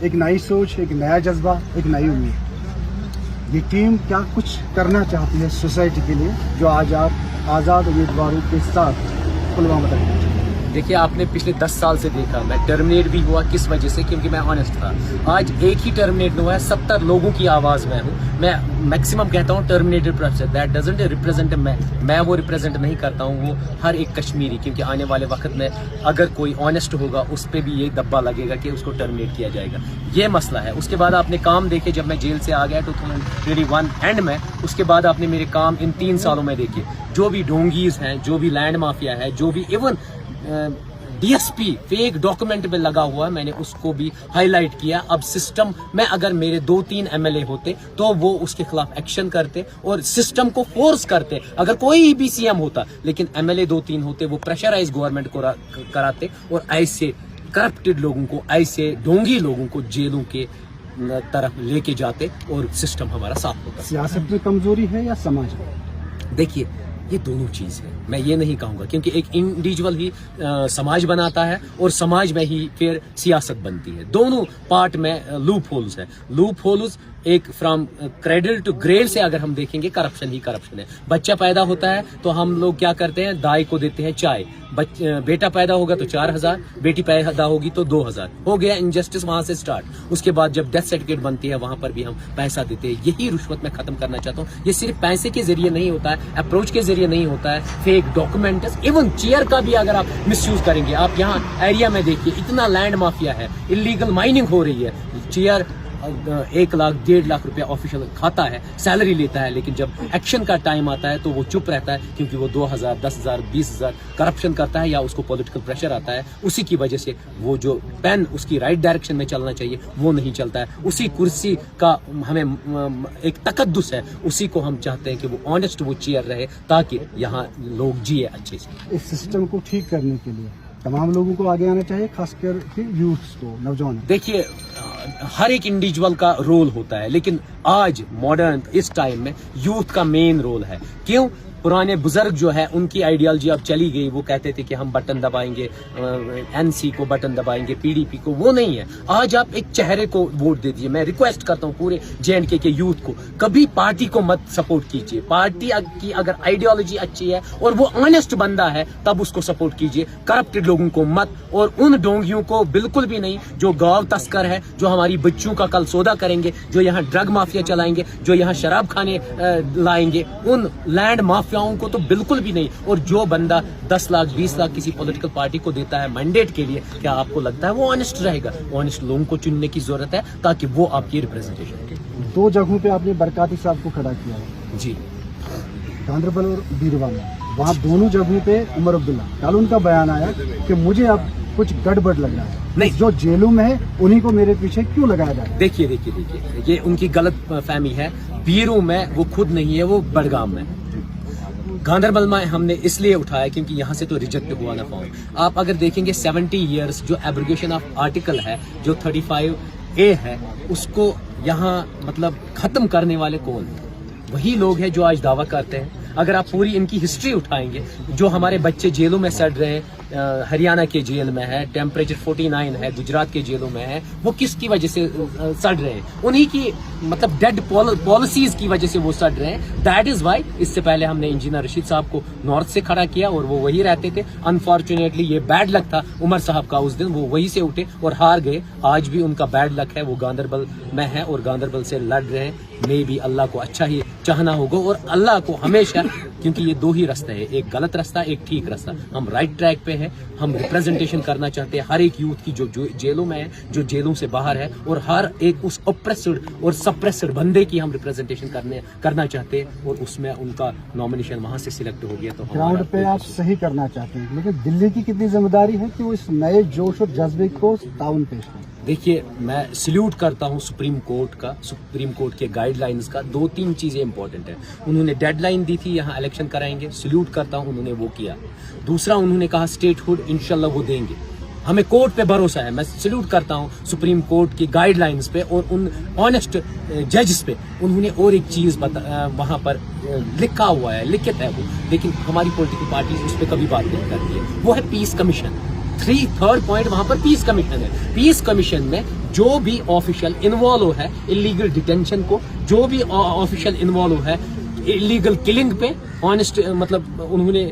एक नई सोच, एक नया जज्बा, एक नई उम्मीद। ये टीम क्या कुछ करना चाहती है सोसाइटी के लिए जो आज आप आज़ाद उम्मीदवारों के साथ पुलवामा तक पहुंचे? देखिए, आपने पिछले 10 साल से देखा मैं टर्मिनेट भी हुआ, किस वजह से? क्योंकि मैं ऑनेस्ट था। आज एक ही टर्मिनेट हुआ है, 70 लोगों की आवाज़ में हूँ। मैं मैक्सिमम कहता हूँ terminated process, that doesn't represent मैं वो रिप्रेजेंट नहीं करता हूँ, वो हर एक कश्मीरी। क्योंकि आने वाले वक्त में अगर कोई ऑनेस्ट होगा उस पर भी ये दब्बा लगेगा कि उसको टर्मिनेट किया जाएगा। ये मसला है। उसके बाद आपने काम देखे, जब मैं जेल से आ गया 2021 एंड में, उसके बाद आपने मेरे काम इन 3 सालों में देखे। जो भी डोंगीज हैं, जो भी लैंड माफिया है, जो भी इवन डीएसपी फेक डॉक्यूमेंट पे लगा हुआ है, मैंने उसको भी हाईलाइट किया। अब सिस्टम में अगर मेरे 2-3 एमएलए होते तो वो उसके खिलाफ एक्शन करते और सिस्टम को फोर्स करते। अगर कोई भी सीएम होता, लेकिन एमएलए 2-3 होते, वो प्रेशराइज गवर्नमेंट को कराते और ऐसे करप्टेड लोगों को, ऐसे ढोंगी लोगों को जेलों के तरफ लेके जाते और सिस्टम हमारा साफ होता। सियासत में कमजोरी है या समाज में? देखिए, ये दोनों चीज है, मैं ये नहीं कहूंगा। क्योंकि एक इंडिविजुअल ही समाज बनाता है और समाज में ही फिर सियासत बनती है। दोनों पार्ट में लूप होल्स है। लूप होल्स एक फ्रॉम क्रेडल टू ग्रेव से अगर हम देखेंगे, करप्शन ही करप्शन है। बच्चा पैदा होता है तो हम लोग क्या करते हैं, दाई को देते हैं चाय। बेटा पैदा होगा तो 4000, बेटी पैदा होगी तो 2000, हो गया इनजस्टिस वहां से स्टार्ट। उसके बाद जब डेथ सर्टिफिकेट बनती है, वहां पर भी हम पैसा देते हैं। यही रिश्वत मैं खत्म करना चाहता हूँ। ये सिर्फ पैसे के जरिए नहीं होता है, अप्रोच के जरिए नहीं होता है, फेक डॉक्यूमेंट्स, इवन चेयर का भी अगर आप मिसयूज करेंगे। आप यहाँ एरिया में देखिए, इतना लैंड माफिया है, इलीगल माइनिंग हो रही है। चेयर 1 लाख 1.5 लाख रुपया ऑफिशियल खाता है, सैलरी लेता है, लेकिन जब एक्शन का टाइम आता है तो वो चुप रहता है। क्योंकि वो 2000, 10,000, 20,000 करप्शन करता है या उसको पॉलिटिकल प्रेशर आता है। उसी की वजह से वो जो पेन उसकी राइट डायरेक्शन में चलना चाहिए वो नहीं चलता है। उसी कुर्सी का हमें एक तकद्दुस है, उसी को हम चाहते हैं कि वो ऑनेस्ट वो चेयर रहे ताकि यहाँ लोग जिए अच्छे से। इस सिस्टम को ठीक करने के लिए तमाम लोगों को आगे आना चाहिए, खासकर यूथ को, नौजवान। देखिए, हर एक इंडिविजुअल का रोल होता है, लेकिन आज मॉडर्न इस टाइम में यूथ का मेन रोल है। क्यों? पुराने बुजुर्ग जो है उनकी आइडियोलॉजी अब चली गई। वो कहते थे कि हम बटन दबाएंगे, एनसी को बटन दबाएंगे, पीडीपी को, वो नहीं है। आज आप एक चेहरे को वोट दे दीजिए। मैं रिक्वेस्ट करता हूँ पूरे जेएंडके के यूथ को, कभी पार्टी को मत सपोर्ट कीजिए। पार्टी की अगर आइडियोलॉजी अच्छी है और वो ऑनेस्ट बंदा है तब उसको सपोर्ट कीजिए, करप्टेड लोगों को मत। और उन डोंगियों को बिल्कुल भी नहीं जो गाँव तस्कर है, जो हमारी बच्चों का कल सौदा करेंगे, जो यहाँ ड्रग माफिया चलाएंगे, जो यहाँ शराब खाने लाएंगे, उन लैंड माफियाओं को तो बिल्कुल भी नहीं। और जो बंदा 10 लाख 20 लाख किसी पॉलिटिकल पार्टी को देता है मैंडेट के लिए, क्या आपको लगता है वो ऑनेस्ट रहेगा? ऑनेस्ट लोगों को चुनने की जरूरत है ताकि वो आपकी रिप्रेजेंटेशन करे। 2 जगहों पे आपने बरकाती साहब को खड़ा किया है जी, गांधरबल और बीरवाना। वहाँ दोनों जगहों पे उमर अब्दुल्ला, कल उनका बयान आया कि मुझे अब कुछ गड़बड़ लग रहा है, नहीं जो जेलों में है उन्हीं को मेरे पीछे क्यों लगाया जा रहा है? देखिए, ये उनकी गलत फहमी है। बीरू में वो खुद नहीं है, वो बड़गाम में। गांधरबल में हमने इसलिए उठाया क्योंकि यहाँ से तो रिजेक्ट हुआ ना फॉर्म। आप अगर देखेंगे 70 ईयर्स जो एब्रोगेशन ऑफ आर्टिकल है, जो 35A है, उसको यहाँ मतलब खत्म करने वाले कौन है? वही लोग हैं जो आज दावा करते हैं। अगर आप पूरी इनकी हिस्ट्री उठाएंगे, जो हमारे बच्चे जेलों में सड़ रहे हैं, हरियाणा के जेल में है, टेम्परेचर 49 है, गुजरात के जेलों में है, वो किसकी वजह से सड़ रहे हैं? उन्हीं की मतलब डेड पॉलिसीज की वजह से वो सड़ रहे हैं। दैट इज वाई इससे पहले हमने इंजीनियर रशीद साहब को नॉर्थ से खड़ा किया और वो वही रहते थे। अनफॉर्चुनेटली ये बैड लक था उमर साहब का, उस दिन वो वही से उठे और हार गए। आज भी उनका बैड लक है, वो गांधरबल में है और गांधरबल से लड़ रहे हैं। मे भी अल्लाह को अच्छा ही चाहना होगा और अल्लाह को हमेशा, क्योंकि ये 2 ही रास्ते हैं, एक गलत रास्ता, एक ठीक रास्ता। हम राइट ट्रैक पे हैं। हम रिप्रेजेंटेशन करना चाहते हैं हर एक यूथ की जो जेलों में है, जो जेलों से बाहर है, और हर एक उस ऑप्रेस्ड और सप्रेस्ड बंदे की हम रिप्रेजेंटेशन करना चाहते हैं। और उसमें उनका नॉमिनेशन वहां से सिलेक्ट हो गया। तो ग्राउंड पे आप सही करना चाहते हैं, लेकिन दिल्ली की कितनी जिम्मेदारी है कि वो इस नए जोश और जज्बे को ताउन पेश करें? देखिए, मैं सल्यूट करता हूं सुप्रीम कोर्ट का, सुप्रीम कोर्ट के गाइडलाइंस का। 2-3 चीजें इंपॉर्टेंट है। उन्होंने डेडलाइन दी थी, यहाँ इलेक्शन कराएंगे, सल्यूट करता हूं, उन्होंने वो किया। दूसरा, उन्होंने कहा स्टेटहुड इंशाल्लाह वो देंगे। हमें कोर्ट पे भरोसा है। मैं सल्यूट करता हूं सुप्रीम कोर्ट की गाइडलाइंस पे और उन ऑनेस्ट जजेस पे। उन्होंने और एक चीज वहां पर लिखा हुआ है, लिखित है वो, लेकिन हमारी पॉलिटिकल पार्टी उस पर कभी बात नहीं करती है। वो है पीस कमीशन। 3rd पॉइंट वहां पर पीस कमीशन है। पीस कमीशन में جو بھی آفیشل انوالو ہے الیگل ڈیٹینشن کو, جو بھی آفیشل انوالو ہے الیگل کلنگ پہ, آنےسٹ مطلب انہوں نے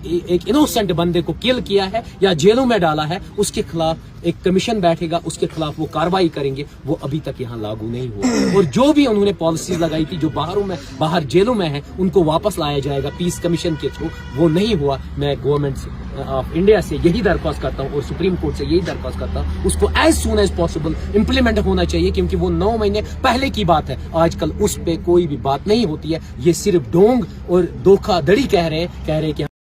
ایک انوسینٹ بندے کو کل کیا ہے یا جیلوں میں ڈالا ہے, اس کے خلاف ایک کمیشن بیٹھے گا, اس کے خلاف وہ کاروائی کریں گے. وہ ابھی تک یہاں لاگو نہیں ہوا. اور جو بھی انہوں نے پالیسیز لگائی تھی جو باہر جیلوں میں ہیں ان کو واپس لایا جائے گا پیس کمیشن کے تھرو, وہ نہیں ہوا. میں گورنمنٹ آف انڈیا سے یہی درخواست کرتا ہوں اور سپریم کورٹ سے یہی درخواست کرتا ہوں, اس کو as soon as possible implement ہونا چاہیے, کیونکہ وہ 9 مہینے پہلے کی بات ہے. آج کل اس پہ کوئی بھی بات نہیں ہوتی ہے. یہ صرف ڈونگ اور دھوکہ دڑی کہہ رہے کہ